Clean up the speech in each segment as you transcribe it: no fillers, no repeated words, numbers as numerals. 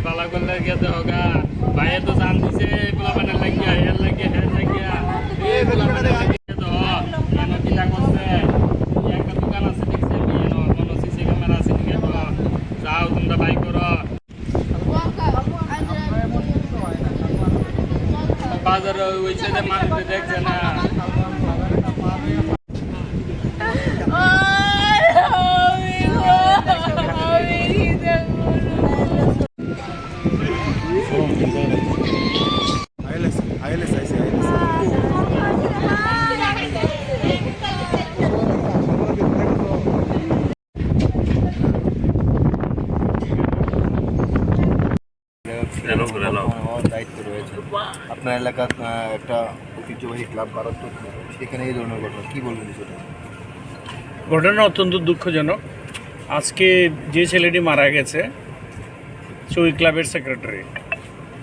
পালা করলে গিয়ে তো হোগা ভাইয়ে তো জান দিছে পোলা মানে লাগিয়া হেল লাগিয়া হেল লাগিয়া এই পোলা মানে লাগিয়া তো কেন কিলা করছে একটা দোকান আছে দেখছি আমি মনে সিসি ক্যামেরা আছে ঠিক আছে যাও তোমরা বাই করো বাজার ওই সাইডে মানুষ দেখছে না দায়িত্ব রয়েছে আপনার এলাকার একটা ঐতিহ্যবাহী ক্লাব ভারত সেখানে এই ধরনের ঘটনা কী বলবেন সেটা? ঘটনা অত্যন্ত দুঃখজনক। আজকে যে ছেলেটি মারা গেছে সে ওই ক্লাবের সেক্রেটারি।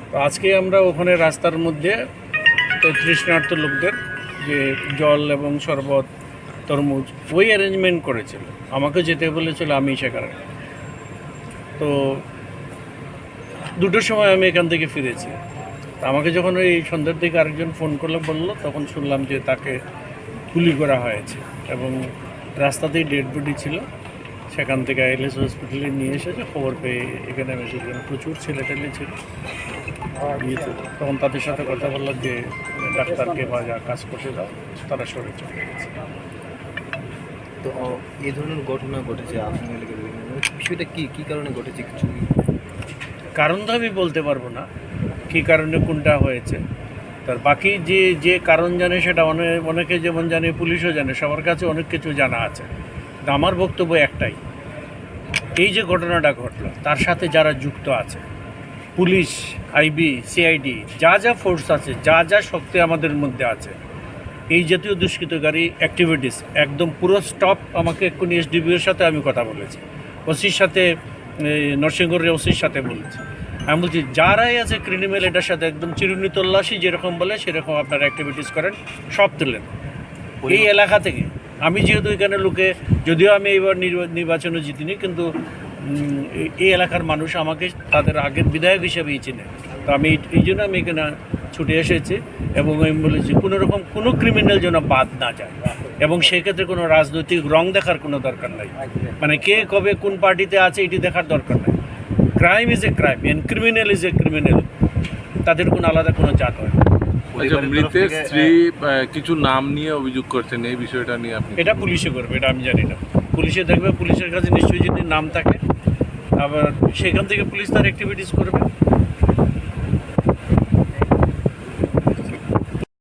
তো আজকে আমরা ওখানে রাস্তার মধ্যে তৃষ্ণার্ত লোকদের যে জল এবং শরবত তরমুজ ওই অ্যারেঞ্জমেন্ট করেছিল, আমাকে যেতে বলেছিল, আমি সেখানে। তো 2টোর সময় আমি এখান থেকে ফিরেছি। আমাকে যখন ওই সন্ধ্যার দিকে আরেকজন ফোন করলে বললো, তখন শুনলাম যে তাকে গুলি করা হয়েছে এবং রাস্তাতেই ডেড বডি ছিল। সেখান থেকে আইএলএস হসপিটালে নিয়ে এসেছে। খবর পেয়ে এখানে এসেছিলাম, প্রচুর ছেলেটেলে ছিল। তখন তাদের সাথে কথা বললাম যে ডাক্তারকে বা যা কাজ করতে দাও, তারা সরে চলে গেছে। তো এই ধরনের ঘটনা ঘটেছে আপনার এলাকায়, বিষয়টা কী কারণে ঘটেছে? কিছু কারণ তো আমি বলতে পারবো না কী কারণে কোনটা হয়েছে। তার বাকি যে কারণ জানে সেটা অনেকে যেমন জানে, পুলিশও জানে, সবার কাছে অনেক কিছু জানা আছে। আমার বক্তব্য একটাই, এই যে ঘটনাটা ঘটলো তার সাথে যারা যুক্ত আছে, পুলিশ, আইবি, সিআইডি, যা ফোর্স আছে, যা শক্তি আমাদের মধ্যে আছে, এই জাতীয় দুষ্কৃতকারী অ্যাক্টিভিটিস একদম পুরো স্টপ। আমাকে এক্ষুনি এসডিপিওর সাথে আমি কথা বলেছি, ওসির সাথে, নরসিংগড়ের ওসির সাথে বলেছি। আমি বলছি যারাই আছে ক্রিমিনাল এটার সাথে একদম চিরুনি তল্লাশি যেরকম বলে সেরকম আপনারা অ্যাক্টিভিটিস করেন, সব তুলেন এই এলাকা থেকে। আমি যেহেতু এখানে লোকে, যদিও আমি এইবার নির্বাচনে জিতিনি, কিন্তু এই এলাকার মানুষ আমাকে তাদের আগের বিধায়ক হিসেবেই চিনে। তো আমি এই জন্য আমি এখানে ছুটে এসেছি এবং আমি বলেছি কোনোরকম কোনো ক্রিমিনাল যেন বাদ না যায় এবং সেক্ষেত্রে কোনো রাজনৈতিক রং দেখার কোনো দরকার নাই। মানে কে কবে কোন পার্টিতে আছে এটি দেখার দরকার নাই। Crime is a crime and criminal is a criminal. তাদের কোনো আলাদা কোনো জাত হয়। মৃতের স্ত্রী কিছু নাম নিয়ে অভিযোগ করছেন, এই বিষয়টা নিয়ে আপনি? এটা পুলিশে করবে, এটা আমি জানি না। পুলিশে দেখবে, পুলিশের কাছে নিশ্চয়ই যদি নাম থাকে, আবার সেখান থেকে পুলিশ তার অ্যাক্টিভিটিস করবে।